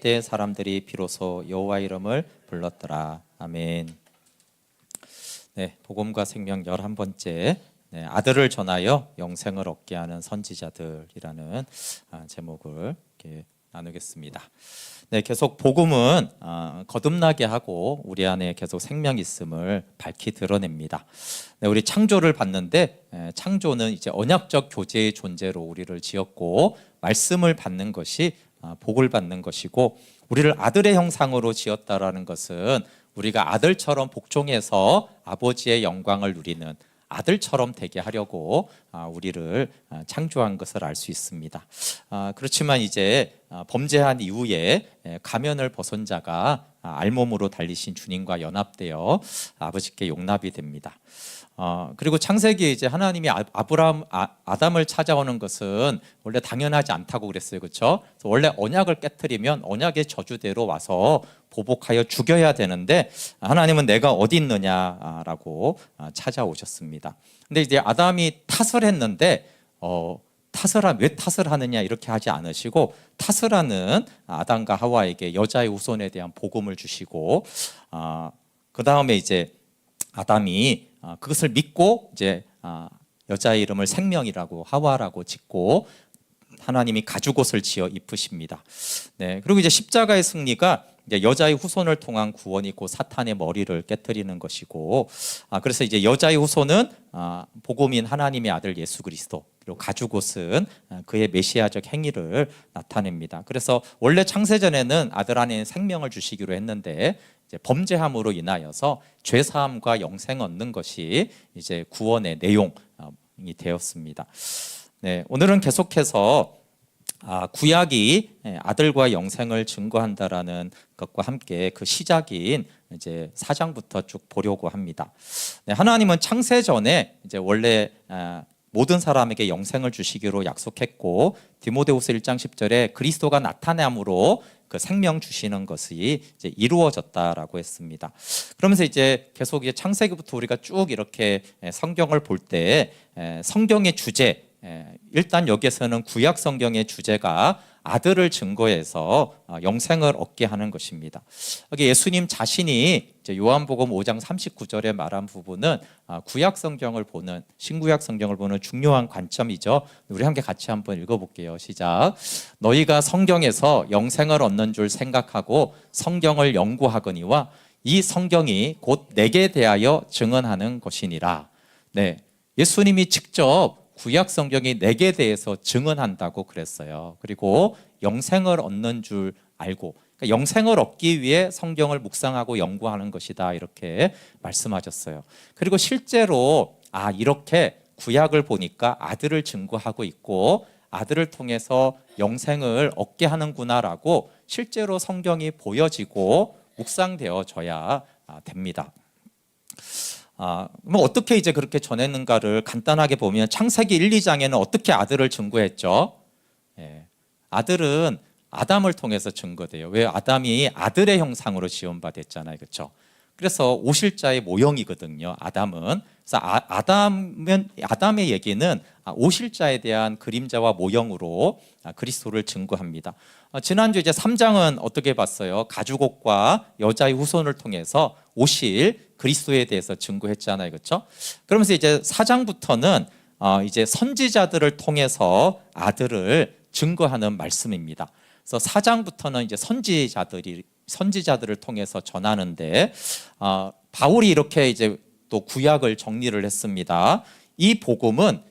때 사람들이 비로소 여호와 이름을 불렀더라. 아멘. 네, 복음과 생명 11번째 아들을 전하여 영생을 얻게 하는 선지자들이라는 제목을 이렇게 나누겠습니다. 네, 계속 복음은 거듭나게 하고 우리 안에 계속 생명이 있음을 밝히 드러냅니다. 네, 우리 창조를 봤는데 창조는 이제 언약적 교제의 존재로 우리를 지었고 말씀을 받는 것이 복을 받는 것이고 우리를 아들의 형상으로 지었다라는 것은 우리가 아들처럼 복종해서 아버지의 영광을 누리는 아들처럼 되게 하려고 우리를 창조한 것을 알 수 있습니다. 그렇지만 이제 범죄한 이후에 가면을 벗은 자가 알몸으로 달리신 주님과 연합되어 아버지께 용납이 됩니다. 그리고 창세기에 이제 하나님이 아담을 찾아오는 것은 원래 당연하지 않다고 그랬어요, 그렇죠? 원래 언약을 깨트리면 언약의 저주대로 와서 보복하여 죽여야 되는데 하나님은 내가 어디 있느냐라고 찾아오셨습니다. 근데 이제 아담이 탓을 했는데 왜 탓을 하느냐 이렇게 하지 않으시고 탓을 하는 아담과 하와에게 여자의 후손에 대한 복음을 주시고 그 다음에 이제 아담이 그것을 믿고 이제 여자의 이름을 생명이라고 하와라고 짓고 하나님이 가죽옷을 지어 입으십니다. 네, 그리고 이제 십자가의 승리가 이제 여자의 후손을 통한 구원이 곧 사탄의 머리를 깨뜨리는 것이고 그래서 이제 여자의 후손은 복음인 하나님의 아들 예수 그리스도 그리고 가죽옷은 그의 메시아적 행위를 나타냅니다. 그래서 원래 창세전에는 아들 안에 생명을 주시기로 했는데 이제 범죄함으로 인하여서 죄사함과 영생 얻는 것이 이제 구원의 내용이 되었습니다. 네, 오늘은 계속해서 구약이 아들과 영생을 증거한다라는 것과 함께 그 시작인 이제 4장부터 쭉 보려고 합니다. 네, 하나님은 창세 전에 이제 원래 모든 사람에게 영생을 주시기로 약속했고 디모데후서 1장 10절에 그리스도가 나타남으로 그 생명 주시는 것이 이제 이루어졌다라고 했습니다. 그러면서 이제 계속 이제 창세기부터 우리가 쭉 이렇게 성경을 볼 때 성경의 주제 일단 여기에서는 구약 성경의 주제가 아들을 증거해서 영생을 얻게 하는 것입니다. 여기 예수님 자신이 이제 요한복음 5장 39절에 말한 부분은 구약 성경을 보는 신구약 성경을 보는 중요한 관점이죠. 우리 함께 같이 한번 읽어볼게요. 시작. 너희가 성경에서 영생을 얻는 줄 생각하고 성경을 연구하거니와 이 성경이 곧 내게 대하여 증언하는 것이니라. 네, 예수님이 직접 구약 성경이 내게 대해서 증언한다고 그랬어요. 그리고 영생을 얻는 줄 알고 그러니까 영생을 얻기 위해 성경을 묵상하고 연구하는 것이다 이렇게 말씀하셨어요. 그리고 실제로 이렇게 구약을 보니까 아들을 증거하고 있고 아들을 통해서 영생을 얻게 하는구나라고 실제로 성경이 보여지고 묵상되어져야 됩니다. 그럼 어떻게 이제 그렇게 전했는가를 간단하게 보면 창세기 1, 2장에는 어떻게 아들을 증거했죠? 아들은 아담을 통해서 증거돼요. 왜? 아담이 아들의 형상으로 지음받았잖아요, 그렇죠? 그래서 오실자의 모형이거든요. 아담은. 그래서 아담의 얘기는 오실자에 대한 그림자와 모형으로 그리스도를 증거합니다. 지난주 이제 3장은 어떻게 봤어요? 가죽옷과 여자의 후손을 통해서 오실 그리스도에 대해서 증거했잖아요, 그렇죠? 그러면서 이제 4장부터는 이제 선지자들을 통해서 아들을 증거하는 말씀입니다. 그래서 4장부터는 이제 선지자들을 통해서 전하는데 바울이 이렇게 이제 또 구약을 정리를 했습니다. 이 복음은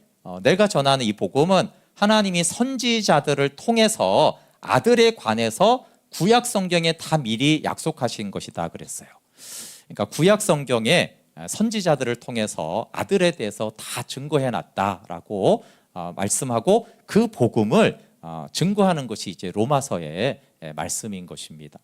내가 전하는 이 복음은 하나님이 선지자들을 통해서 아들에 관해서 구약 성경에 다 미리 약속하신 것이다 그랬어요. 그러니까 구약 성경에 선지자들을 통해서 아들에 대해서 다 증거해 놨다라고 말씀하고 그 복음을 증거하는 것이 이제 로마서의 말씀인 것입니다.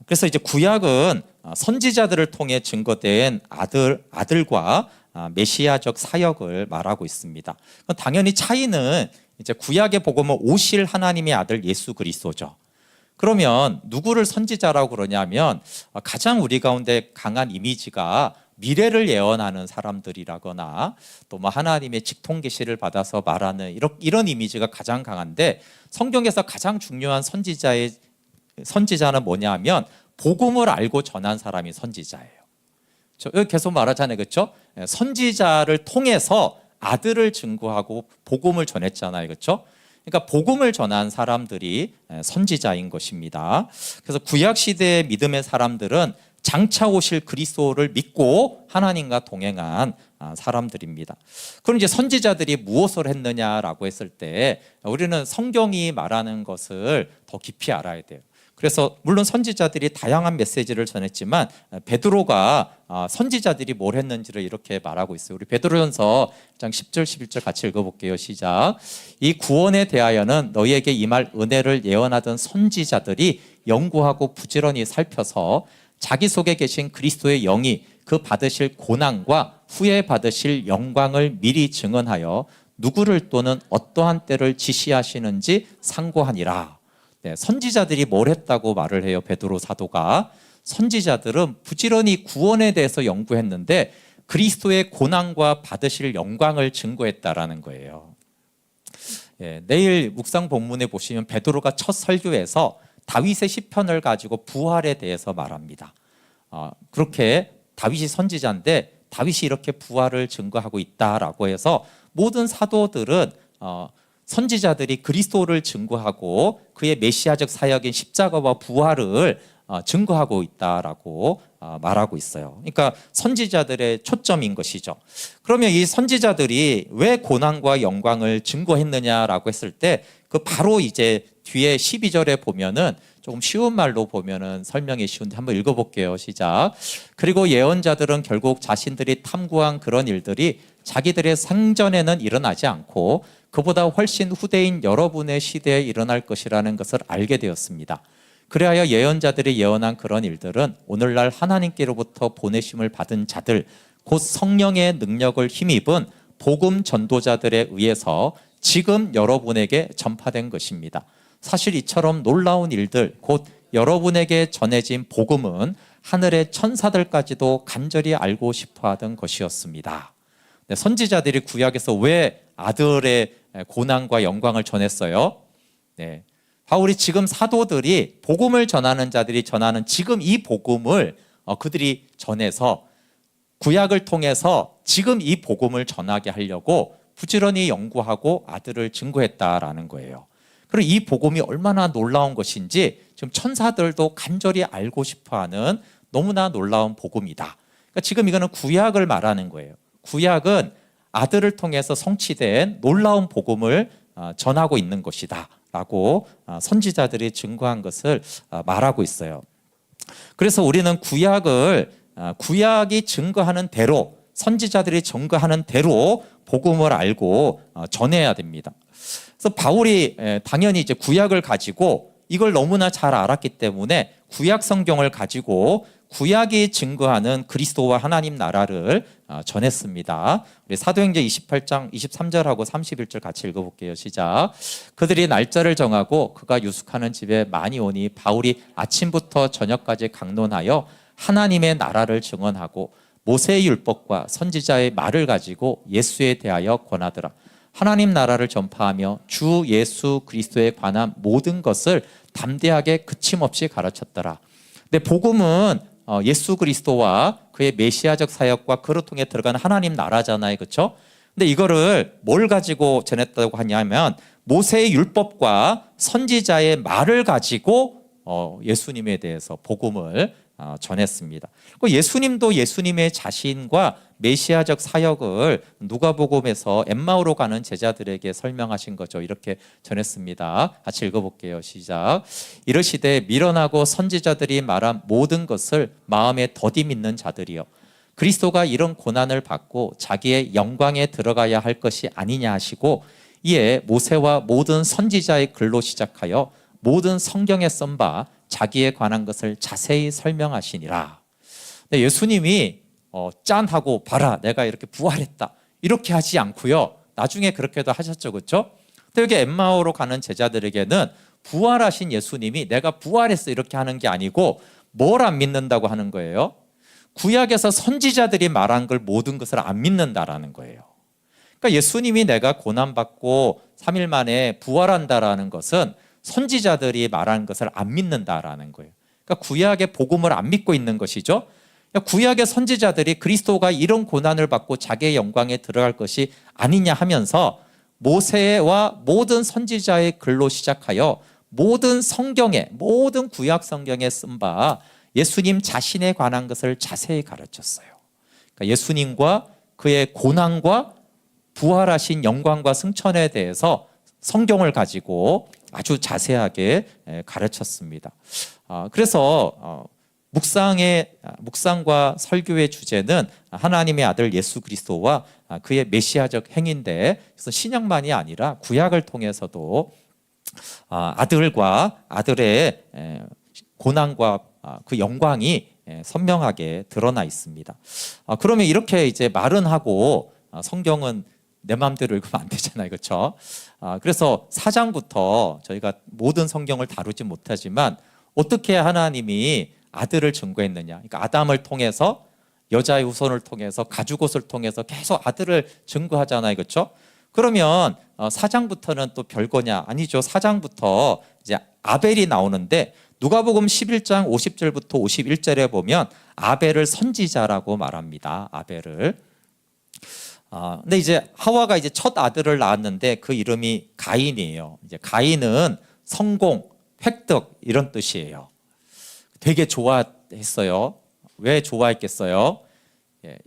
그래서 이제 구약은 선지자들을 통해 증거된 아들과 메시아적 사역을 말하고 있습니다. 당연히 차이는 이제 구약의 복음은 오실 하나님의 아들 예수 그리스도죠. 그러면 누구를 선지자라고 그러냐면 가장 우리 가운데 강한 이미지가 미래를 예언하는 사람들이라거나 또 뭐 하나님의 직통 계시를 받아서 말하는 이런 이미지가 가장 강한데, 성경에서 가장 중요한 선지자는 뭐냐 하면 복음을 알고 전한 사람이 선지자예요. 여기 계속 말하잖아요, 그렇죠? 선지자를 통해서 아들을 증거하고 복음을 전했잖아요, 그렇죠? 그러니까 복음을 전한 사람들이 선지자인 것입니다. 그래서 구약 시대의 믿음의 사람들은 장차 오실 그리스도를 믿고 하나님과 동행한 사람들입니다. 그럼 이제 선지자들이 무엇을 했느냐라고 했을 때 우리는 성경이 말하는 것을 더 깊이 알아야 돼요. 그래서 물론 선지자들이 다양한 메시지를 전했지만 베드로가 선지자들이 뭘 했는지를 이렇게 말하고 있어요. 우리 베드로전서 1장 10절 11절 같이 읽어볼게요. 시작. 이 구원에 대하여는 너희에게 임할 은혜를 예언하던 선지자들이 연구하고 부지런히 살펴서 자기 속에 계신 그리스도의 영이 그 받으실 고난과 후에 받으실 영광을 미리 증언하여 누구를 또는 어떠한 때를 지시하시는지 상고하니라. 네, 선지자들이 뭘 했다고 말을 해요, 베드로 사도가. 선지자들은 부지런히 구원에 대해서 연구했는데 그리스도의 고난과 받으실 영광을 증거했다라는 거예요. 내일 묵상 본문에 보시면 베드로가 첫 설교에서 다윗의 시편을 가지고 부활에 대해서 말합니다. 그렇게 다윗이 선지자인데 다윗이 이렇게 부활을 증거하고 있다라고 해서 모든 사도들은 선지자들이 그리스도를 증거하고 그의 메시아적 사역인 십자가와 부활을 증거하고 있다라고 말하고 있어요. 그러니까 선지자들의 초점인 것이죠. 그러면 이 선지자들이 왜 고난과 영광을 증거했느냐라고 했을 때 그 바로 이제 뒤에 12절에 보면은 조금 쉬운 말로 보면은 설명이 쉬운데 한번 읽어볼게요. 시작. 그리고 예언자들은 결국 자신들이 탐구한 그런 일들이 자기들의 생전에는 일어나지 않고 그보다 훨씬 후대인 여러분의 시대에 일어날 것이라는 것을 알게 되었습니다. 그리하여 예언자들이 예언한 그런 일들은 오늘날 하나님께로부터 보내심을 받은 자들, 곧 성령의 능력을 힘입은 복음 전도자들에 의해서 지금 여러분에게 전파된 것입니다. 사실 이처럼 놀라운 일들, 곧 여러분에게 전해진 복음은 하늘의 천사들까지도 간절히 알고 싶어 하던 것이었습니다. 네, 선지자들이 구약에서 왜 아들의 고난과 영광을 전했어요? 네, 바울이 지금 사도들이 복음을 전하는 자들이 전하는 지금 이 복음을 그들이 전해서 구약을 통해서 지금 이 복음을 전하게 하려고 부지런히 연구하고 아들을 증거했다라는 거예요. 그리고 이 복음이 얼마나 놀라운 것인지 지금 천사들도 간절히 알고 싶어하는 너무나 놀라운 복음이다. 그러니까 지금 이거는 구약을 말하는 거예요. 구약은 아들을 통해서 성취된 놀라운 복음을 전하고 있는 것이다 라고 선지자들이 증거한 것을 말하고 있어요. 그래서 우리는 구약이 증거하는 대로, 선지자들이 증거하는 대로 복음을 알고 전해야 됩니다. 그래서 바울이 당연히 이제 구약을 가지고 이걸 너무나 잘 알았기 때문에 구약 성경을 가지고 구약이 증거하는 그리스도와 하나님 나라를 전했습니다. 우리 사도행전 28장 23절하고 31절 같이 읽어볼게요. 시작. 그들이 날짜를 정하고 그가 유숙하는 집에 많이 오니 바울이 아침부터 저녁까지 강론하여 하나님의 나라를 증언하고 모세의 율법과 선지자의 말을 가지고 예수에 대하여 권하더라. 하나님 나라를 전파하며 주 예수 그리스도에 관한 모든 것을 담대하게 그침없이 가르쳤더라. 근데 복음은 예수 그리스도와 그의 메시아적 사역과 그를 통해 들어가는 하나님 나라잖아요, 그렇죠? 근데 이거를 뭘 가지고 전했다고 하냐면 모세의 율법과 선지자의 말을 가지고 예수님에 대해서 복음을 전했습니다. 예수님도 예수님의 자신과 메시아적 사역을 누가복음에서 엠마오로 가는 제자들에게 설명하신 거죠. 이렇게 전했습니다. 같이 읽어볼게요. 시작. 이르시되 미련하고 선지자들이 말한 모든 것을 마음에 더디 믿는 자들이여, 그리스도가 이런 고난을 받고 자기의 영광에 들어가야 할 것이 아니냐 하시고, 이에 모세와 모든 선지자의 글로 시작하여 모든 성경에 쓴 바 자기에 관한 것을 자세히 설명하시니라. 예수님이 짠 하고 봐라 내가 이렇게 부활했다 이렇게 하지 않고요, 나중에 그렇게도 하셨죠, 그렇죠? 근데 여기 엠마오로 가는 제자들에게는 부활하신 예수님이 내가 부활했어 이렇게 하는 게 아니고 뭘 안 믿는다고 하는 거예요? 구약에서 선지자들이 말한 걸 모든 것을 안 믿는다라는 거예요. 그러니까 예수님이 내가 고난받고 3일 만에 부활한다라는 것은 선지자들이 말한 것을 안 믿는다라는 거예요. 그러니까 구약의 복음을 안 믿고 있는 것이죠. 그러니까 구약의 선지자들이 그리스도가 이런 고난을 받고 자기의 영광에 들어갈 것이 아니냐 하면서 모세와 모든 선지자의 글로 시작하여 모든 성경에, 모든 구약 성경에 쓴 바 예수님 자신에 관한 것을 자세히 가르쳤어요. 그러니까 예수님과 그의 고난과 부활하신 영광과 승천에 대해서 성경을 가지고 아주 자세하게 가르쳤습니다. 그래서 묵상과 설교의 주제는 하나님의 아들 예수 그리스도와 그의 메시아적 행인데, 그래서 신약만이 아니라 구약을 통해서도 아들과 아들의 고난과 그 영광이 선명하게 드러나 있습니다. 그러면 이렇게 이제 말은 하고 성경은 내 마음대로 읽으면 안 되잖아요, 그렇죠? 그래서 4장부터 저희가 모든 성경을 다루지 못하지만 어떻게 하나님이 아들을 증거했느냐? 그러니까 아담을 통해서, 여자의 후손을 통해서, 가죽옷을 통해서 계속 아들을 증거하잖아요, 그렇죠? 그러면 4장부터는 또 별거냐? 아니죠. 4장부터 이제 아벨이 나오는데 누가복음 11장 50절부터 51절에 보면 아벨을 선지자라고 말합니다. 아벨을. 근데 이제 하와가 이제 첫 아들을 낳았는데 그 이름이 가인이에요. 이제 가인은 성공, 획득 이런 뜻이에요. 되게 좋아했어요. 왜 좋아했겠어요?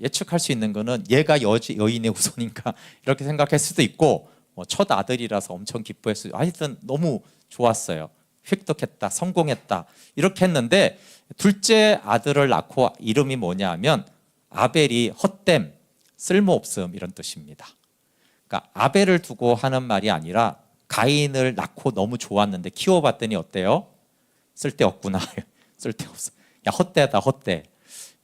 예측할 수 있는 거는 얘가 여인의 후손인가 이렇게 생각할 수도 있고, 첫 아들이라서 엄청 기뻐했어요. 하여튼 너무 좋았어요. 획득했다, 성공했다 이렇게 했는데 둘째 아들을 낳고 이름이 뭐냐 하면 아벨이 헛됨, 쓸모없음 이런 뜻입니다. 그러니까 아벨을 두고 하는 말이 아니라 가인을 낳고 너무 좋았는데 키워봤더니 어때요? 쓸데없구나. 쓸데없어. 야, 헛되다, 헛돼.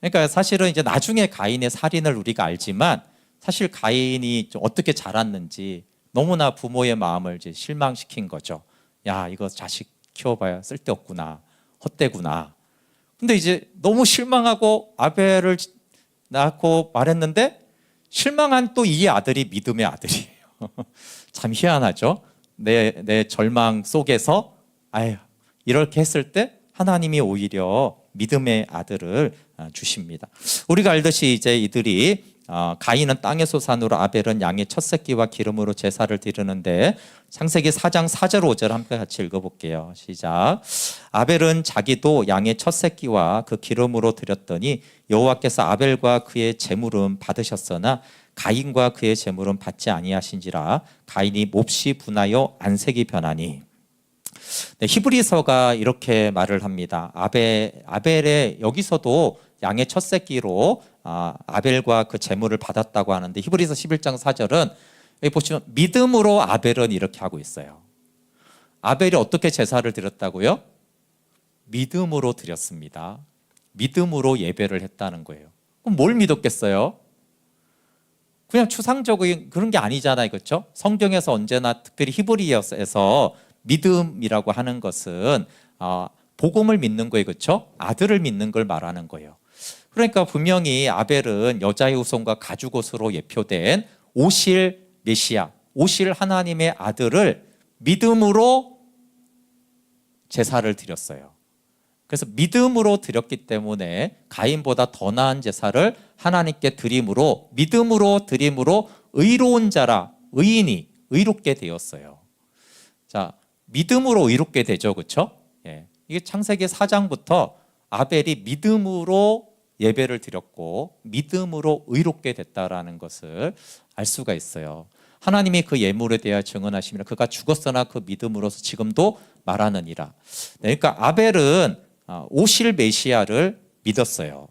그러니까 사실은 이제 나중에 가인의 살인을 우리가 알지만 사실 가인이 좀 어떻게 자랐는지 너무나 부모의 마음을 이제 실망시킨 거죠. 야, 이거 자식 키워봐야 쓸데없구나, 헛되구나. 근데 이제 너무 실망하고 아벨을 낳고 말했는데 실망한 또 이 아들이 믿음의 아들이에요. 참 희한하죠. 내 절망 속에서 이렇게 했을 때 하나님이 오히려 믿음의 아들을 주십니다. 우리가 알듯이 이제 이들이 가인은 땅의 소산으로, 아벨은 양의 첫 새끼와 기름으로 제사를 드리는데 창세기 4장 4절 5절 함께 같이 읽어볼게요. 시작. 아벨은 자기도 양의 첫 새끼와 그 기름으로 드렸더니 여호와께서 아벨과 그의 제물은 받으셨으나 가인과 그의 제물은 받지 아니하신지라. 가인이 몹시 분하여 안색이 변하니. 네, 히브리서가 이렇게 말을 합니다. 아벨의 여기서도 양의 첫 새끼로 아벨과 그 제물을 받았다고 하는데 히브리서 11장 4절은 여기 보시면 믿음으로 아벨은 이렇게 하고 있어요. 아벨이 어떻게 제사를 드렸다고요? 믿음으로 드렸습니다. 믿음으로 예배를 했다는 거예요. 그럼 뭘 믿었겠어요? 그냥 추상적인 그런 게 아니잖아요, 그렇죠? 성경에서 언제나 특별히 히브리서에서 믿음이라고 하는 것은 복음을 믿는 거예요, 그렇죠? 아들을 믿는 걸 말하는 거예요. 그러니까 분명히 아벨은 여자의 후손과 가죽옷으로 예표된 오실 메시아, 오실 하나님의 아들을 믿음으로 제사를 드렸어요. 그래서 믿음으로 드렸기 때문에 가인보다 더 나은 제사를 하나님께 드림으로, 믿음으로 드림으로 의로운 자라, 의인이 의롭게 되었어요. 자, 믿음으로 의롭게 되죠, 그렇죠? 이게 창세기 4장부터 아벨이 믿음으로 예배를 드렸고 믿음으로 의롭게 됐다라는 것을 알 수가 있어요. 하나님이 그 예물에 대하여 증언하시며 그가 죽었으나 그 믿음으로서 지금도 말하느니라. 그러니까 아벨은 오실 메시아를 믿었어요.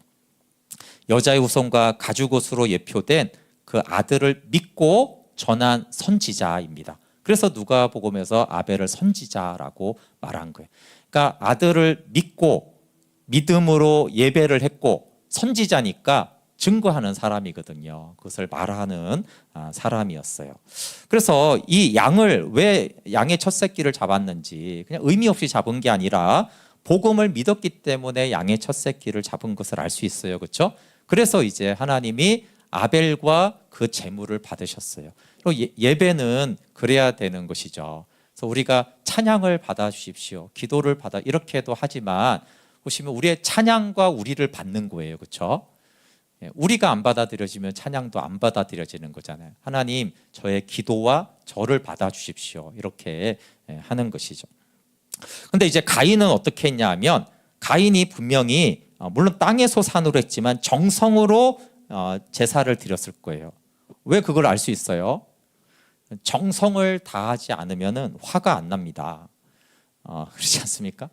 여자의 후손과 가죽옷으로 예표된 그 아들을 믿고 전한 선지자입니다. 그래서 누가복음에서 아벨을 선지자라고 말한 거예요. 그러니까 아들을 믿고 믿음으로 예배를 했고 선지자니까 증거하는 사람이거든요. 그것을 말하는 사람이었어요. 그래서 이 양을 왜 양의 첫 새끼를 잡았는지 그냥 의미 없이 잡은 게 아니라 복음을 믿었기 때문에 양의 첫 새끼를 잡은 것을 알 수 있어요. 그렇죠? 그래서 이제 하나님이 아벨과 그 제물을 받으셨어요. 그리고 예배는 그래야 되는 것이죠. 그래서 우리가 찬양을 받아 주십시오, 기도를 받아, 이렇게도 하지만 보시면 우리의 찬양과 우리를 받는 거예요. 그렇죠? 우리가 안 받아들여지면 찬양도 안 받아들여지는 거잖아요. 하나님, 저의 기도와 저를 받아 주십시오, 이렇게 하는 것이죠. 근데 이제 가인은 어떻게 했냐 하면, 가인이 분명히 물론 땅에서 산으로 했지만 정성으로 제사를 드렸을 거예요. 왜 그걸 알 수 있어요? 정성을 다하지 않으면 화가 안 납니다. 그렇지 않습니까?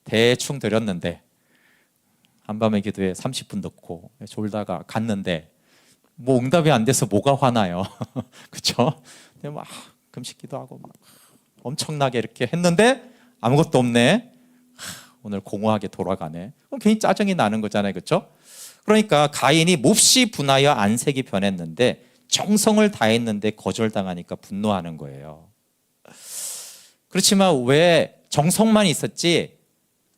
대충 드렸는데 한밤의 기도에 30분 넣고 졸다가 갔는데 뭐 응답이 안 돼서 뭐가 화나요? 그렇죠? 근데 막 금식기도 하고 막 엄청나게 이렇게 했는데 아무것도 없네. 오늘 공허하게 돌아가네. 그럼 괜히 짜증이 나는 거잖아요. 그렇죠? 그러니까 가인이 몹시 분하여 안색이 변했는데 정성을 다했는데 거절당하니까 분노하는 거예요. 그렇지만 왜 정성만 있었지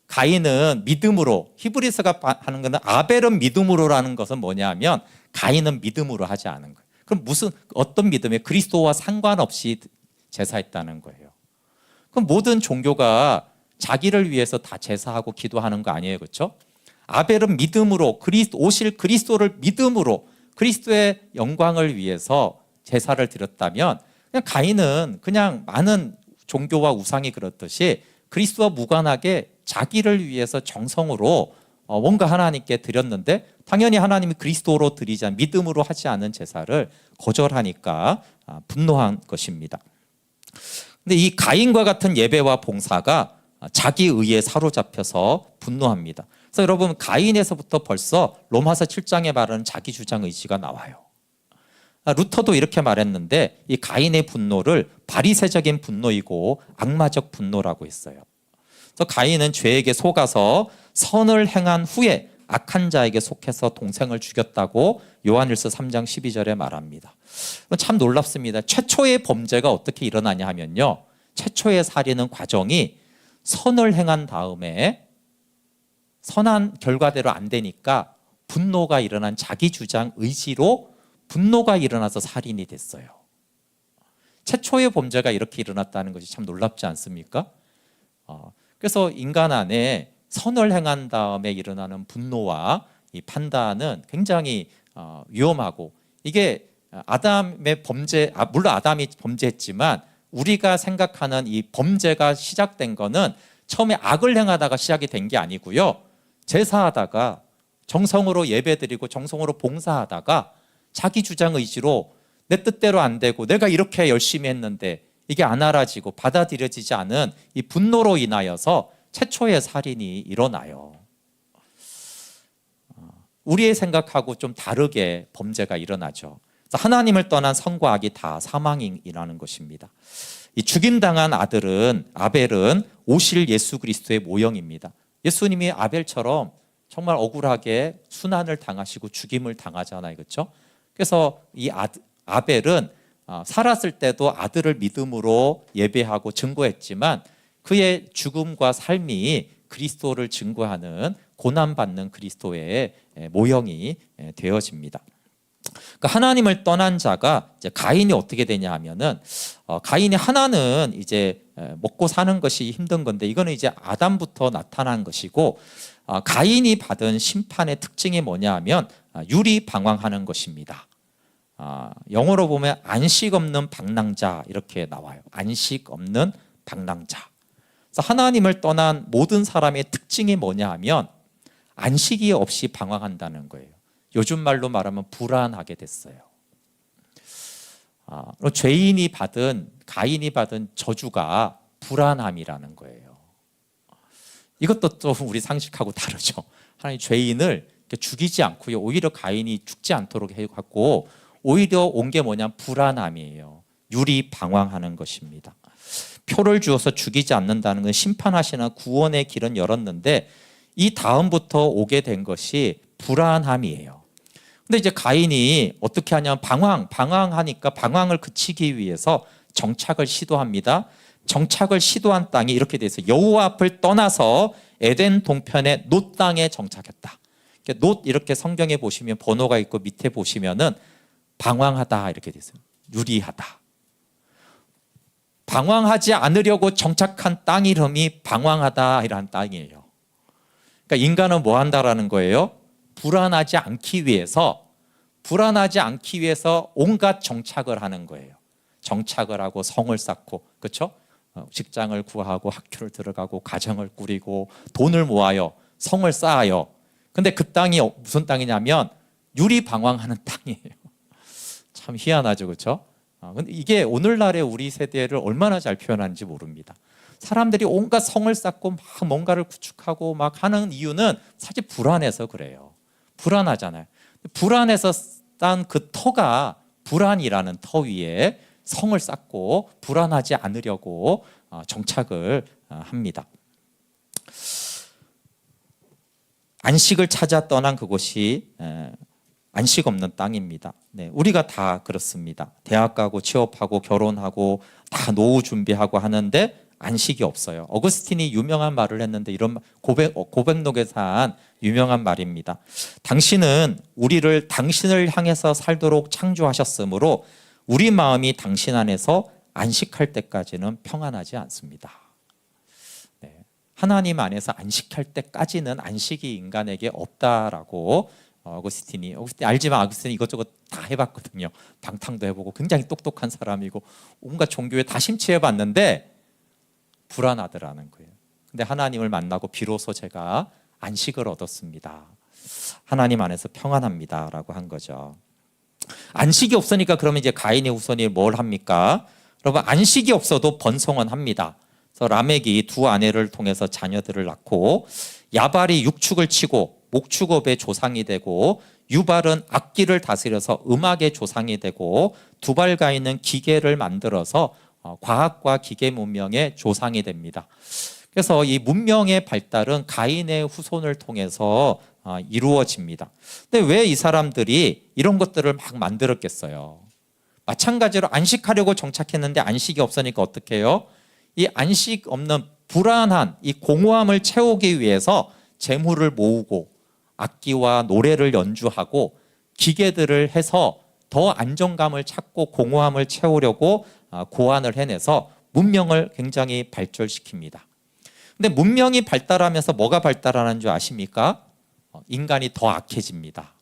가인은 믿음으로, 히브리서가 하는 것은 아벨은 믿음으로라는 것은 뭐냐면 가인은 믿음으로 하지 않은 거예요. 그럼 어떤 믿음에 그리스도와 상관없이 제사했다는 거예요. 그럼 모든 종교가 자기를 위해서 다 제사하고 기도하는 거 아니에요. 그렇죠? 아벨은 믿음으로 오실 그리스도를 믿음으로 그리스도의 영광을 위해서 제사를 드렸다면, 그냥 가인은 그냥 많은 종교와 우상이 그렇듯이 그리스도와 무관하게 자기를 위해서 정성으로 뭔가 하나님께 드렸는데, 당연히 하나님이 그리스도로 드리지 않은, 믿음으로 하지 않은 제사를 거절하니까 분노한 것입니다. 근데 이 가인과 같은 예배와 봉사가 자기 의에 사로잡혀서 분노합니다. 그래서 여러분, 가인에서부터 벌써 로마서 7장에 말하는 자기 주장 의지가 나와요. 루터도 이렇게 말했는데 이 가인의 분노를 바리새적인 분노이고 악마적 분노라고 했어요. 그래서 가인은 죄에게 속아서 선을 행한 후에 악한 자에게 속해서 동생을 죽였다고 요한일서 3장 12절에 말합니다. 참 놀랍습니다. 최초의 범죄가 어떻게 일어나냐 하면요, 최초의 살인은 과정이 선을 행한 다음에 선한 결과대로 안 되니까 분노가 일어난 자기 주장 의지로 분노가 일어나서 살인이 됐어요. 최초의 범죄가 이렇게 일어났다는 것이 참 놀랍지 않습니까? 그래서 인간 안에 선을 행한 다음에 일어나는 분노와 이 판단은 굉장히 위험하고, 이게 아담의 범죄, 물론 아담이 범죄했지만 우리가 생각하는 이 범죄가 시작된 거는 처음에 악을 행하다가 시작이 된 게 아니고요, 제사하다가 정성으로 예배드리고 정성으로 봉사하다가 자기 주장 의지로 내 뜻대로 안 되고 내가 이렇게 열심히 했는데 이게 안 알아지고 받아들여지지 않은 이 분노로 인하여서 최초의 살인이 일어나요. 우리의 생각하고 좀 다르게 범죄가 일어나죠. 그래서 하나님을 떠난 선과 악이 다 사망이라는 것입니다. 이 죽임당한 아벨은 오실 예수 그리스도의 모형입니다. 예수님이 아벨처럼 정말 억울하게 순환을 당하시고 죽임을 당하잖아요. 그렇죠? 그래서 이 아벨은 살았을 때도 아들을 믿음으로 예배하고 증거했지만 그의 죽음과 삶이 그리스도를 증거하는 고난받는 그리스도의 모형이 되어집니다. 그러니까 하나님을 떠난 자가 이제 가인이 어떻게 되냐 하면은 가인이 하나는 이제 먹고 사는 것이 힘든 건데, 이거는 이제 아담부터 나타난 것이고, 가인이 받은 심판의 특징이 뭐냐 하면 유리방황하는 것입니다. 영어로 보면 안식 없는 방랑자 이렇게 나와요. 안식 없는 방랑자. 그래서 하나님을 떠난 모든 사람의 특징이 뭐냐 하면 안식이 없이 방황한다는 거예요. 요즘 말로 말하면 불안하게 됐어요. 가인이 받은 저주가 불안함이라는 거예요. 이것도 또 우리 상식하고 다르죠. 하나님 죄인을 죽이지 않고요, 오히려 가인이 죽지 않도록 하고 오히려 온 게 뭐냐면 불안함이에요. 유리방황하는 것입니다. 표를 주어서 죽이지 않는다는 건 심판하시는 구원의 길은 열었는데 이 다음부터 오게 된 것이 불안함이에요. 근데 이제 가인이 어떻게 하냐면 방황하니까 방황을 그치기 위해서 정착을 시도합니다. 정착을 시도한 땅이 이렇게 돼 있어요. 여호와 앞을 떠나서 에덴 동편의 놋 땅에 정착했다. 놋 이렇게 성경에 보시면 번호가 있고 밑에 보시면은 방황하다 이렇게 돼 있어요. 유리하다. 방황하지 않으려고 정착한 땅 이름이 방황하다 이라는 땅이에요. 그러니까 인간은 뭐 한다라는 거예요? 불안하지 않기 위해서 온갖 정착을 하는 거예요. 정착을 하고 성을 쌓고, 그렇죠? 직장을 구하고 학교를 들어가고 가정을 꾸리고 돈을 모아요. 성을 쌓아요. 근데 그 땅이 무슨 땅이냐면 유리방황하는 땅이에요. 참 희한하죠, 그렇죠? 근데 이게 오늘날의 우리 세대를 얼마나 잘 표현하는지 모릅니다. 사람들이 온갖 성을 쌓고 막 뭔가를 구축하고 막 하는 이유는 사실 불안해서 그래요. 불안하잖아요. 불안해서 싼 그 터가 불안이라는 터 위에 성을 쌓고 불안하지 않으려고 정착을 합니다. 안식을 찾아 떠난 그곳이 안식 없는 땅입니다. 네, 우리가 다 그렇습니다. 대학 가고 취업하고 결혼하고 다 노후 준비하고 하는데 안식이 없어요. 어거스틴이 유명한 말을 했는데 이런 고백록에서 한 유명한 말입니다. 당신은 우리를 당신을 향해서 살도록 창조하셨으므로 우리 마음이 당신 안에서 안식할 때까지는 평안하지 않습니다. 네, 하나님 안에서 안식할 때까지는 안식이 인간에게 없다라고 어거스틴이 알지만 어거스틴이 이것저것 다 해봤거든요. 방탕도 해보고 굉장히 똑똑한 사람이고 온갖 종교에 다 심취해봤는데 불안하더라는 거예요. 근데 하나님을 만나고 비로소 제가 안식을 얻었습니다. 하나님 안에서 평안합니다라고 한 거죠. 안식이 없으니까 그러면 이제 가인의 후손이 뭘 합니까? 여러분 안식이 없어도 번성은 합니다. 그래서 라멕이 두 아내를 통해서 자녀들을 낳고 야발이 육축을 치고 목축업의 조상이 되고 유발은 악기를 다스려서 음악의 조상이 되고 두발 가인은 기계를 만들어서 과학과 기계 문명의 조상이 됩니다. 그래서 이 문명의 발달은 가인의 후손을 통해서 이루어집니다. 근데 왜 이 사람들이 이런 것들을 막 만들었겠어요? 마찬가지로 안식하려고 정착했는데 안식이 없으니까 어떻게 해요? 이 안식 없는 불안한 이 공허함을 채우기 위해서 재물을 모으고 악기와 노래를 연주하고 기계들을 해서 더 안정감을 찾고 공허함을 채우려고 고안을 해내서 문명을 굉장히 발전시킵니다. 근데 문명이 발달하면서 뭐가 발달하는 줄 아십니까? 인간이 더 악해집니다.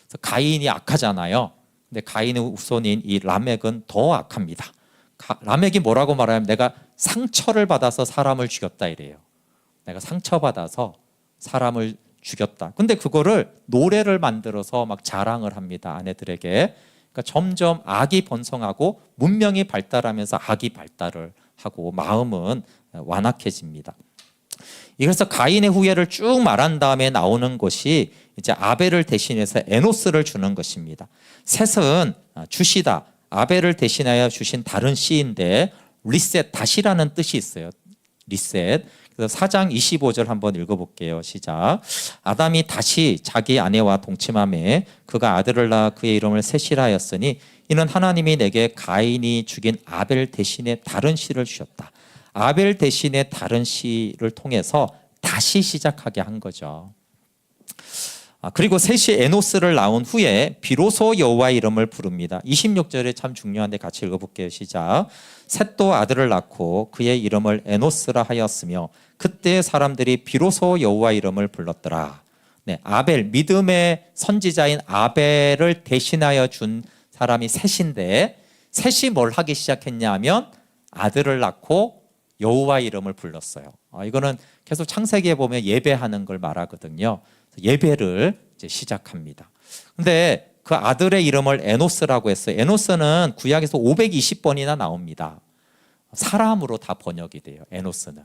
그래서 가인이 악하잖아요. 근데 가인의 후손인 이 라멕은 더 악합니다. 라멕이 뭐라고 말하냐면 내가 상처를 받아서 사람을 죽였다 이래요. 내가 상처받아서 사람을 죽였다. 근데 그거를 노래를 만들어서 막 자랑을 합니다. 아내들에게. 그러니까 점점 악이 번성하고 문명이 발달하면서 악이 발달을 하고 마음은 완악해집니다. 그래서 가인의 후예를 쭉 말한 다음에 나오는 것이 이제 아벨을 대신해서 에노스를 주는 것입니다. 셋은 주시다. 아벨을 대신하여 주신 다른 씨인데 리셋, 다시라는 뜻이 있어요. 리셋. 그래서 4장 25절 한번 읽어볼게요. 시작. 아담이 다시 자기 아내와 동침하매 그가 아들을 낳아 그의 이름을 셋이라 하였으니 이는 하나님이 내게 가인이 죽인 아벨 대신에 다른 씨를 주셨다. 아벨 대신에 다른 씨를 통해서 다시 시작하게 한 거죠. 그리고 셋이 에노스를 낳은 후에 비로소 여호와의 이름을 부릅니다. 26절에 참 중요한데 같이 읽어볼게요. 시작. 셋도 아들을 낳고 그의 이름을 에노스라 하였으며 그때 사람들이 비로소 여호와의 이름을 불렀더라. 네, 아벨, 믿음의 선지자인 아벨을 대신하여 준 사람이 셋인데 셋이 뭘 하기 시작했냐면 아들을 낳고 여호와의 이름을 불렀어요. 이거는 계속 창세기에 보면 예배하는 걸 말하거든요. 예배를 이제 시작합니다. 근데 그 아들의 이름을 에노스라고 했어요. 에노스는 구약에서 520번이나 나옵니다. 사람으로 다 번역이 돼요. 에노스는.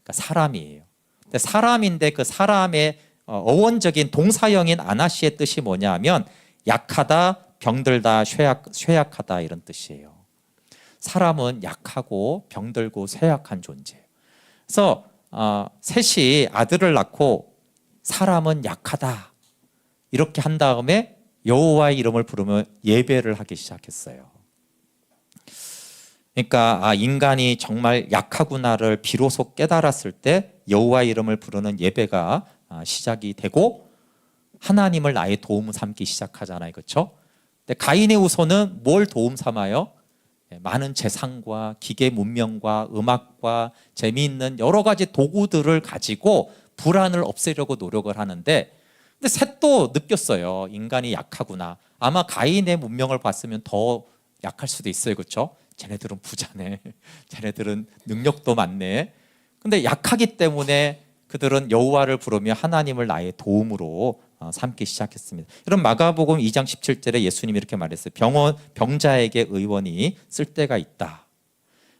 그러니까 사람이에요. 근데 사람인데 그 사람의 어원적인 동사형인 아나시의 뜻이 뭐냐면 약하다, 병들다, 쇠약하다 이런 뜻이에요. 사람은 약하고 병들고 쇠약한 존재예요. 그래서 셋이 아들을 낳고 사람은 약하다 이렇게 한 다음에 여호와의 이름을 부르며 예배를 하기 시작했어요. 그러니까 인간이 정말 약하구나를 비로소 깨달았을 때 여호와 이름을 부르는 예배가 시작이 되고 하나님을 나의 도움 삼기 시작하잖아요. 그렇죠? 근데 가인의 후손은 뭘 도움 삼아요? 많은 재산과 기계 문명과 음악과 재미있는 여러 가지 도구들을 가지고 불안을 없애려고 노력을 하는데, 근데 셋도 느꼈어요. 인간이 약하구나. 아마 가인의 문명을 봤으면 더 약할 수도 있어요. 그렇죠? 쟤네들은 부자네. 쟤네들은 능력도 많네. 근데 약하기 때문에 그들은 여호와를 부르며 하나님을 나의 도움으로 삼기 시작했습니다. 이런 마가복음 2장 17절에 예수님이 이렇게 말했어요. 병자에게 의원이 쓸 때가 있다.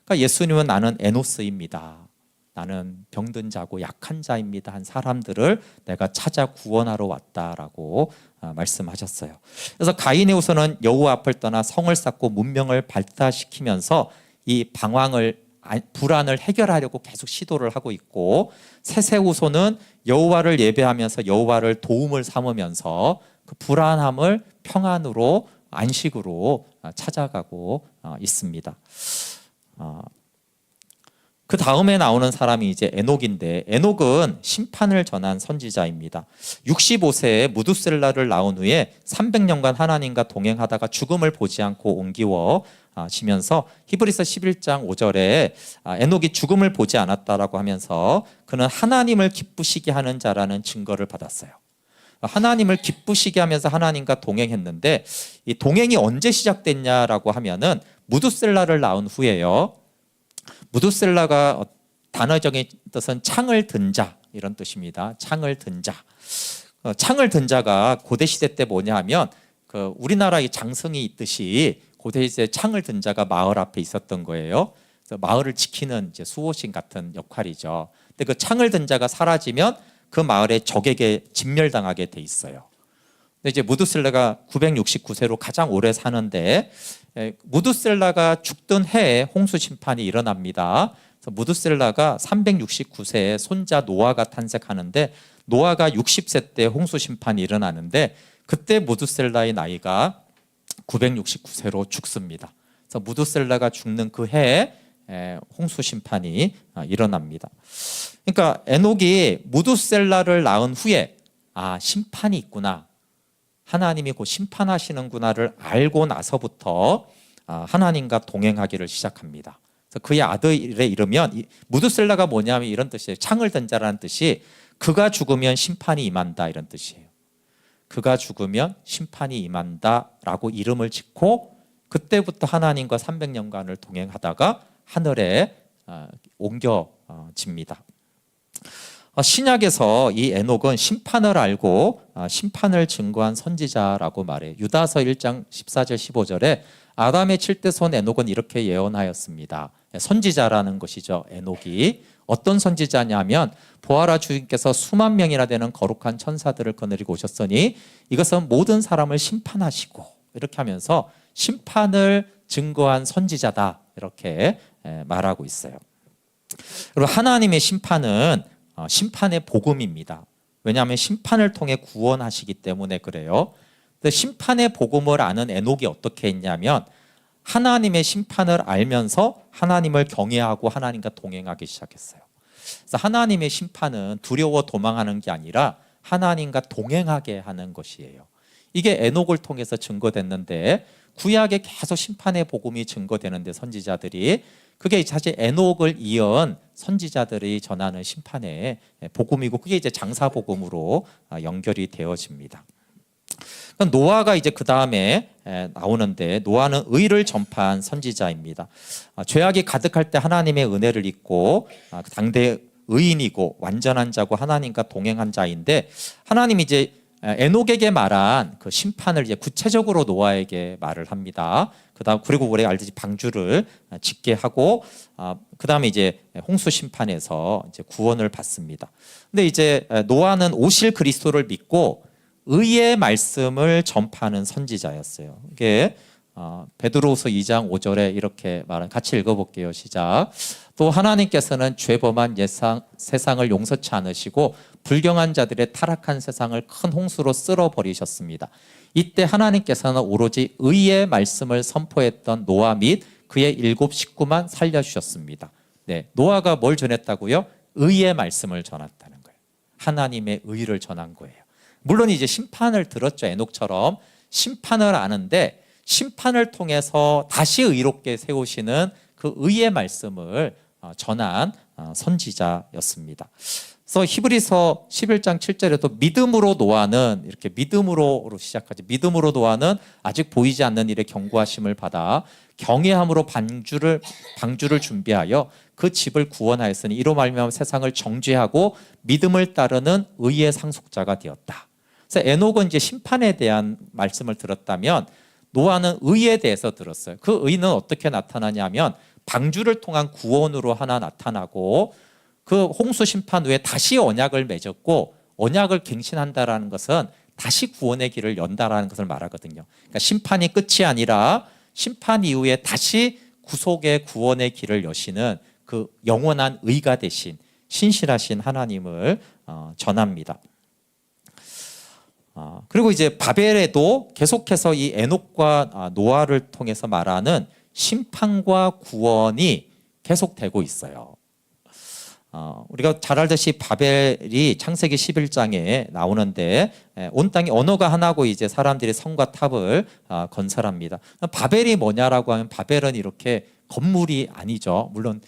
그러니까 예수님은 나는 에노스입니다. 나는 병든 자고 약한 자입니다. 한 사람들을 내가 찾아 구원하러 왔다라고 말씀하셨어요. 그래서 가인의 후손은 여호와 앞을 떠나 성을 쌓고 문명을 발달시키면서 이 불안을 해결하려고 계속 시도를 하고 있고, 셋의 후손은 여호와를 예배하면서 여호와를 도움을 삼으면서 그 불안함을 평안으로 안식으로 찾아가고 있습니다. 그 다음에 나오는 사람이 이제 에녹인데, 에녹은 심판을 전한 선지자입니다. 65세에 무두셀라를 낳은 후에 300년간 하나님과 동행하다가 죽음을 보지 않고 옮기워지면서 히브리서 11장 5절에 에녹이 죽음을 보지 않았다라고 하면서 그는 하나님을 기쁘시게 하는 자라는 증거를 받았어요. 하나님을 기쁘시게 하면서 하나님과 동행했는데, 이 동행이 언제 시작됐냐라고 하면은 무두셀라를 낳은 후에요. 무두셀라가 단어적인 뜻은 창을 든 자, 이런 뜻입니다. 창을 든 자. 창을 든 자가 고대 시대 때 뭐냐 하면 우리나라의 장성이 있듯이 고대 시대 창을 든 자가 마을 앞에 있었던 거예요. 그래서 마을을 지키는 이제 수호신 같은 역할이죠. 근데 그 창을 든 자가 사라지면 그 마을의 적에게 진멸당하게 돼 있어요. 근데 이제 무두셀라가 969세로 가장 오래 사는데, 무두셀라가 죽던 해에 홍수 심판이 일어납니다. 그래서 무두셀라가 369세에 손자 노아가 탄생하는데, 노아가 60세 때 홍수 심판이 일어나는데, 그때 무두셀라의 나이가 969세로 죽습니다. 그래서 무두셀라가 죽는 그 해에 홍수 심판이 일어납니다. 그러니까 에녹이 무두셀라를 낳은 후에 심판이 있구나, 하나님이 곧 심판하시는구나를 알고 나서부터 하나님과 동행하기를 시작합니다. 그래서 그의 아들에 이르면, 무두셀라가 뭐냐면 이런 뜻이에요. 창을 든 자라는 뜻이 그가 죽으면 심판이 임한다, 이런 뜻이에요. 그가 죽으면 심판이 임한다라고 이름을 짓고, 그때부터 하나님과 300년간을 동행하다가 하늘에 옮겨집니다. 신약에서 이 에녹은 심판을 알고 심판을 증거한 선지자라고 말해요. 유다서 1장 14절 15절에 아담의 7대 손 에녹은 이렇게 예언하였습니다. 선지자라는 것이죠. 에녹이 어떤 선지자냐면, 보아라, 주님께서 수만 명이나 되는 거룩한 천사들을 거느리고 오셨으니 이것은 모든 사람을 심판하시고, 이렇게 하면서 심판을 증거한 선지자다, 이렇게 말하고 있어요. 그리고 하나님의 심판은 심판의 복음입니다. 왜냐하면 심판을 통해 구원하시기 때문에 그래요. 심판의 복음을 아는 에녹이 어떻게 했냐면, 하나님의 심판을 알면서 하나님을 경외하고 하나님과 동행하기 시작했어요. 그래서 하나님의 심판은 두려워 도망하는 게 아니라 하나님과 동행하게 하는 것이에요. 이게 에녹을 통해서 증거됐는데, 구약에 계속 심판의 복음이 증거되는데, 선지자들이, 그게 사실 에녹을 이은 선지자들이 전하는 심판의 복음이고, 그게 이제 장사 복음으로 연결이 되어집니다. 노아가 이제 그 다음에 나오는데, 노아는 의를 전파한 선지자입니다. 죄악이 가득할 때 하나님의 은혜를 입고 당대 의인이고 완전한 자고 하나님과 동행한 자인데, 하나님이 이제 에녹에게 말한 그 심판을 이제 구체적으로 노아에게 말을 합니다. 그다음 그리고 우리가 알듯이 방주를 짓게 하고, 그다음에 이제 홍수 심판에서 이제 구원을 받습니다. 근데 이제 노아는 오실 그리스도를 믿고 의의 말씀을 전파하는 선지자였어요. 이게 베드로후서 2장 5절에 이렇게 말한, 같이 읽어볼게요. 시작. 또 하나님께서는 죄범한 세상을 용서치 않으시고 불경한 자들의 타락한 세상을 큰 홍수로 쓸어버리셨습니다. 이때 하나님께서는 오로지 의의 말씀을 선포했던 노아 및 그의 7 식구만 살려주셨습니다. 네, 노아가 뭘 전했다고요? 의의 말씀을 전했다는 거예요. 하나님의 의를 전한 거예요. 물론 이제 심판을 들었죠. 에녹처럼 심판을 아는데 심판을 통해서 다시 의롭게 세우시는 그 의의 말씀을 전한 선지자였습니다. 그래서 히브리서 11장 7절에도 믿음으로 노아는 이렇게 믿음으로 시작하지. 믿음으로 노아는 아직 보이지 않는 일에 경고하심을 받아 경외함으로 방주를 준비하여 그 집을 구원하였으니 이로 말미암아 세상을 정죄하고 믿음을 따르는 의의 상속자가 되었다. 그래서 에녹은 이제 심판에 대한 말씀을 들었다면 노아는 의에 대해서 들었어요. 그 의는 어떻게 나타나냐면 방주를 통한 구원으로 하나 나타나고 그 홍수 심판 후에 다시 언약을 맺었고 언약을 갱신한다라는 것은 다시 구원의 길을 연다라는 것을 말하거든요. 그러니까 심판이 끝이 아니라 심판 이후에 다시 구속의 구원의 길을 여시는 그 영원한 의가 되신 신실하신 하나님을 전합니다. 그리고 이제 바벨에도 계속해서 이 에녹과 노아를 통해서 말하는 심판과 구원이 계속되고 있어요. 우리가 잘 알듯이 바벨이 창세기 11장에 나오는데 온 땅에 언어가 하나고 이제 사람들이 성과 탑을 건설합니다. 바벨이 뭐냐라고 하면 바벨은 이렇게 건물이 아니죠. 물론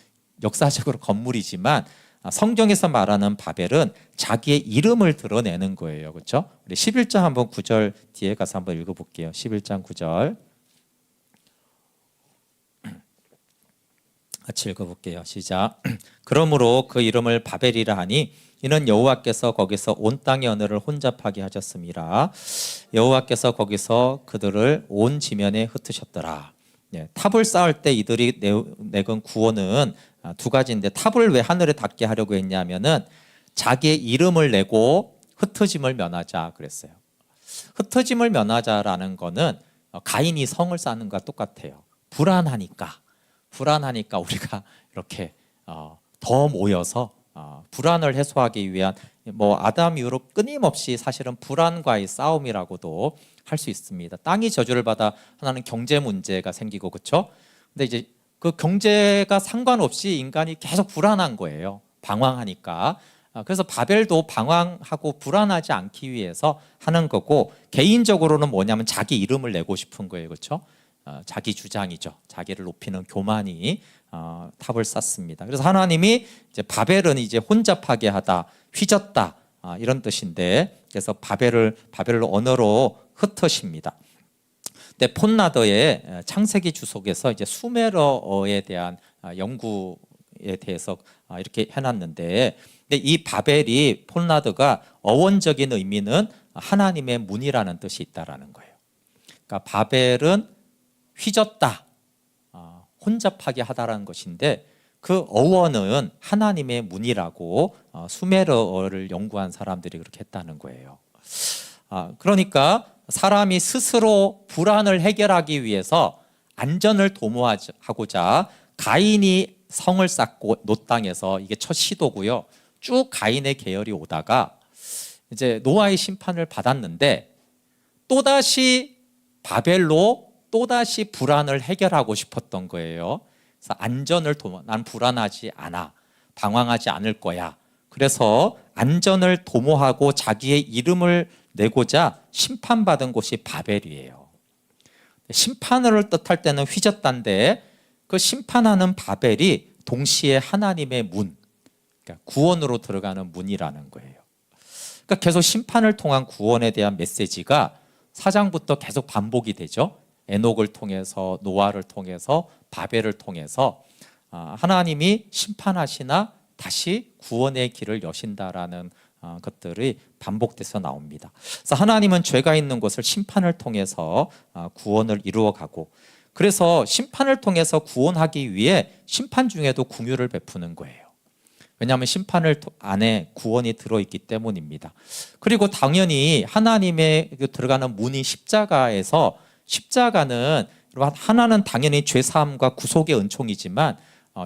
역사적으로 건물이지만 성경에서 말하는 바벨은 자기의 이름을 드러내는 거예요. 그렇죠? 우리 11장 한번 9절 뒤에 가서 한번 읽어볼게요. 11장 9절 같이 읽어볼게요. 시작. 그러므로 그 이름을 바벨이라 하니 이는 여호와께서 거기서 온 땅의 언어를 혼잡하게 하셨음이라. 여호와께서 거기서 그들을 온 지면에 흩으셨더라. 네, 탑을 쌓을 때 이들이 내건 구원은 두 가지인데 탑을 왜 하늘에 닿게 하려고 했냐면은 자기의 이름을 내고 흩어짐을 면하자 그랬어요. 흩어짐을 면하자라는 거는 가인이 성을 쌓는 것과 똑같아요. 불안하니까 우리가 이렇게 더 모여서 불안을 해소하기 위한 아담 이후로 끊임없이 사실은 불안과의 싸움이라고도 할 수 있습니다. 땅이 저주를 받아 하나는 경제 문제가 생기고 그렇죠? 근데 이제 그 경제가 상관없이 인간이 계속 불안한 거예요. 방황하니까. 그래서 바벨도 방황하고 불안하지 않기 위해서 하는 거고 개인적으로는 뭐냐면 자기 이름을 내고 싶은 거예요. 그렇죠? 자기 주장이죠. 자기를 높이는 교만이 탑을 쌓습니다. 그래서 하나님이 이제 바벨은 이제 혼잡하게 하다, 휘젓다 이런 뜻인데 그래서 바벨을 언어로 흩으십니다. 근데 폰나더의 창세기 주석에서 이제 수메르어에 대한 연구에 대해서 이렇게 해놨는데 근데 이 바벨이 폰나더가 어원적인 의미는 하나님의 문이라는 뜻이 있다라는 거예요. 그러니까 바벨은 휘젓다, 혼잡하게 하다라는 것인데 그 어원은 하나님의 문이라고 수메르어를 연구한 사람들이 그렇게 했다는 거예요. 그러니까 사람이 스스로 불안을 해결하기 위해서 안전을 도모하고자 가인이 성을 쌓고 노 땅에서 이게 첫 시도고요. 쭉 가인의 계열이 오다가 이제 노아의 심판을 받았는데 또다시 바벨로 또다시 불안을 해결하고 싶었던 거예요. 그래서 안전을 난 불안하지 않아. 방황하지 않을 거야. 그래서 안전을 도모하고 자기의 이름을 내고자 심판받은 곳이 바벨이에요. 심판을 뜻할 때는 휘젓단데 그 심판하는 바벨이 동시에 하나님의 문, 그러니까 구원으로 들어가는 문이라는 거예요. 그러니까 계속 심판을 통한 구원에 대한 메시지가 4장부터 계속 반복이 되죠. 에녹을 통해서 노아를 통해서 바벨을 통해서 하나님이 심판하시나 다시 구원의 길을 여신다라는 것들이 반복돼서 나옵니다. 그래서 하나님은 죄가 있는 곳을 심판을 통해서 구원을 이루어가고 그래서 심판을 통해서 구원하기 위해 심판 중에도 긍휼을 베푸는 거예요. 왜냐하면 심판을 안에 구원이 들어있기 때문입니다. 그리고 당연히 하나님의 들어가는 문이 십자가에서 십자가는 하나는 당연히 죄사함과 구속의 은총이지만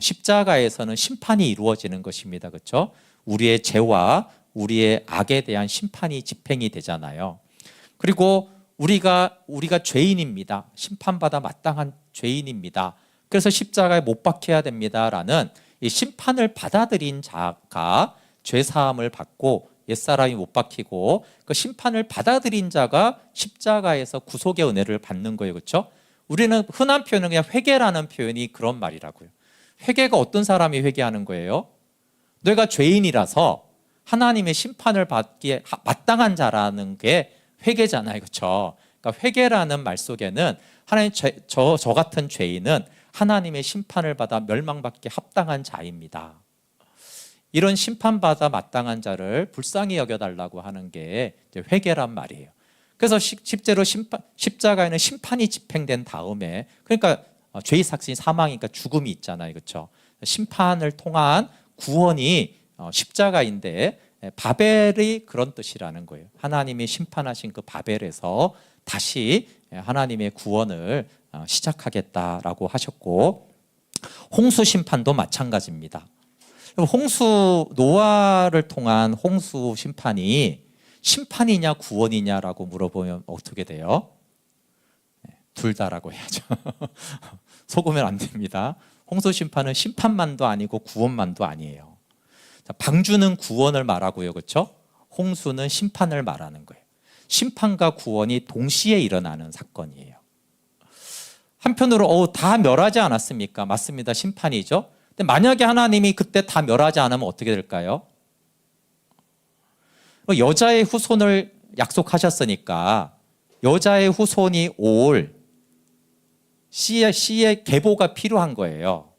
십자가에서는 심판이 이루어지는 것입니다. 그렇죠? 우리의 죄와 우리의 악에 대한 심판이 집행이 되잖아요. 그리고 우리가 죄인입니다. 심판받아 마땅한 죄인입니다. 그래서 십자가에 못 박혀야 됩니다라는 이 심판을 받아들인 자가 죄사함을 받고 옛사람이 못 박히고 그 심판을 받아들인 자가 십자가에서 구속의 은혜를 받는 거예요. 그렇죠? 우리는 흔한 표현은 그냥 회개라는 표현이 그런 말이라고요. 회개가 어떤 사람이 회개하는 거예요? 내가 죄인이라서 하나님의 심판을 받기에 마땅한 자라는 게 회개잖아요. 그렇죠? 그러니까 회개라는 말 속에는 하나님 저 같은 죄인은 하나님의 심판을 받아 멸망받기에 합당한 자입니다. 이런 심판받아 마땅한 자를 불쌍히 여겨달라고 하는 게 회개란 말이에요. 그래서 실제로 십자가에는 심판이 집행된 다음에, 그러니까 죄의 삭신이 사망이니까 죽음이 있잖아요. 그렇죠? 심판을 통한 구원이 십자가인데 바벨이 그런 뜻이라는 거예요. 하나님이 심판하신 그 바벨에서 다시 하나님의 구원을 시작하겠다라고 하셨고, 홍수 심판도 마찬가지입니다. 노아를 통한 홍수 심판이 심판이냐 구원이냐라고 물어보면 어떻게 돼요? 둘 다라고 해야죠. 속으면 안 됩니다. 홍수 심판은 심판만도 아니고 구원만도 아니에요. 방주는 구원을 말하고요, 그렇죠? 홍수는 심판을 말하는 거예요. 심판과 구원이 동시에 일어나는 사건이에요. 한편으로 다 멸하지 않았습니까? 맞습니다. 심판이죠. 근데 만약에 하나님이 그때 다 멸하지 않으면 어떻게 될까요? 여자의 후손을 약속하셨으니까 여자의 후손이 올 씨의 계보가 필요한 거예요.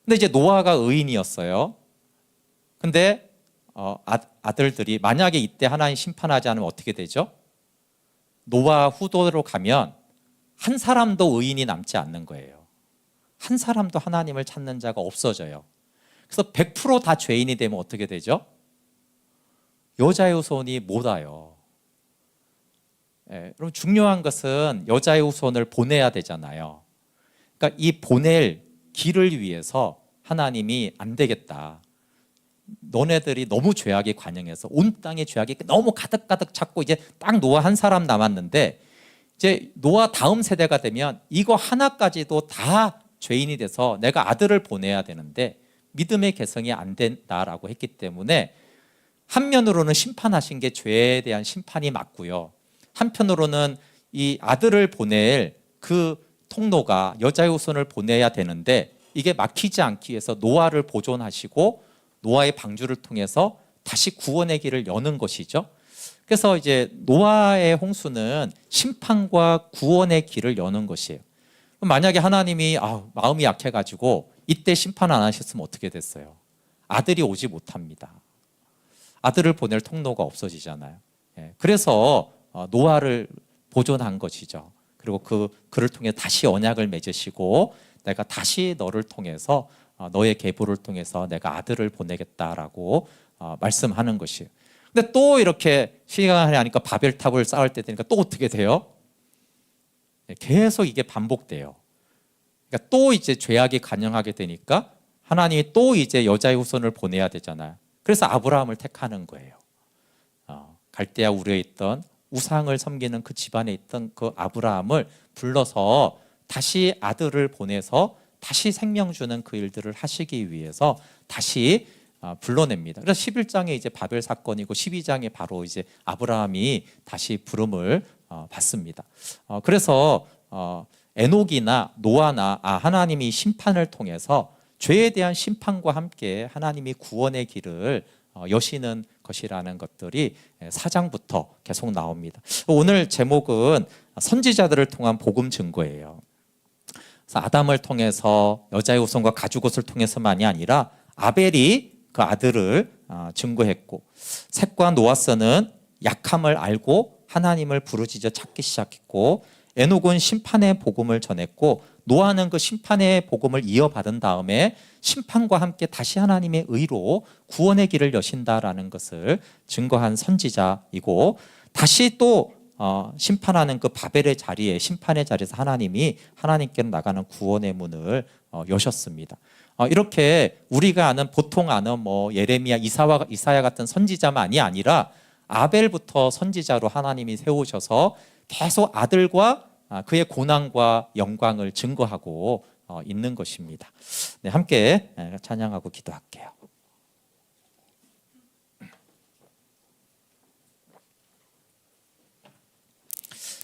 근데 이제 노아가 의인이었어요. 근데 아들들이 만약에 이때 하나님 심판하지 않으면 어떻게 되죠? 노아 후대로 가면 한 사람도 의인이 남지 않는 거예요. 한 사람도 하나님을 찾는 자가 없어져요. 그래서 100% 다 죄인이 되면 어떻게 되죠? 여자의 후손이 못 와요. 여러분, 중요한 것은 여자의 후손을 보내야 되잖아요. 그러니까 이 보낼 길을 위해서 하나님이 안 되겠다. 너네들이 너무 죄악에 관영해서 온 땅에 죄악이 너무 가득가득 찼고 이제 딱 노아 한 사람 남았는데, 이제 노아 다음 세대가 되면 이거 하나까지도 다 죄인이 돼서 내가 아들을 보내야 되는데 믿음의 개성이 안 된다라고 했기 때문에 한면으로는 심판하신 게 죄에 대한 심판이 맞고요, 한편으로는 이 아들을 보낼 그 통로가 여자의 후손을 보내야 되는데 이게 막히지 않기 위해서 노아를 보존하시고 노아의 방주를 통해서 다시 구원의 길을 여는 것이죠. 그래서 이제 노아의 홍수는 심판과 구원의 길을 여는 것이에요. 만약에 하나님이 마음이 약해가지고 이때 심판 안 하셨으면 어떻게 됐어요? 아들이 오지 못합니다. 아들을 보낼 통로가 없어지잖아요. 그래서 노아를 보존한 것이죠. 그리고 그를 통해 다시 언약을 맺으시고 내가 다시 너를 통해서 너의 계보를 통해서 내가 아들을 보내겠다라고 말씀하는 것이에요. 근데 또 이렇게 시간이 하니까 바벨탑을 쌓을 때 되니까 또 어떻게 돼요? 계속 이게 반복돼요. 그러니까 또 이제 죄악이 관영하게 되니까 하나님이 또 이제 여자의 후손을 보내야 되잖아요. 그래서 아브라함을 택하는 거예요. 갈대아 우르에 있던 우상을 섬기는 그 집안에 있던 그 아브라함을 불러서 다시 아들을 보내서 다시 생명 주는 그 일들을 하시기 위해서 다시 불러냅니다. 그래서 11장에 이제 바벨 사건이고 12장에 바로 이제 아브라함이 다시 부름을 받습니다. 그래서 에녹이나 노아나 하나님이 심판을 통해서 죄에 대한 심판과 함께 하나님이 구원의 길을 여시는 것이라는 것들이 4장부터 계속 나옵니다. 오늘 제목은 선지자들을 통한 복음 증거예요. 그래서 아담을 통해서 여자의 후손과 가죽옷을 통해서만이 아니라 아벨이 그 아들을 증거했고, 셋과 노아서는 약함을 알고 하나님을 부르짖어 찾기 시작했고, 에녹은 심판의 복음을 전했고, 노아는 그 심판의 복음을 이어받은 다음에 심판과 함께 다시 하나님의 의로 구원의 길을 여신다라는 것을 증거한 선지자이고, 다시 또 심판하는 그 바벨의 자리에, 심판의 자리에서 하나님이 하나님께로 나가는 구원의 문을 여셨습니다. 이렇게 우리가 아는, 보통 아는 예레미야, 이사야 같은 선지자만이 아니라 아벨부터 선지자로 하나님이 세우셔서 계속 아들과 그의 고난과 영광을 증거하고 있는 것입니다. 네, 함께 찬양하고 기도할게요.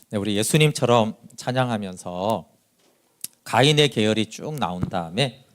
네, 우리 예수님처럼 찬양하면서 가인의 계열이 쭉 나온 다음에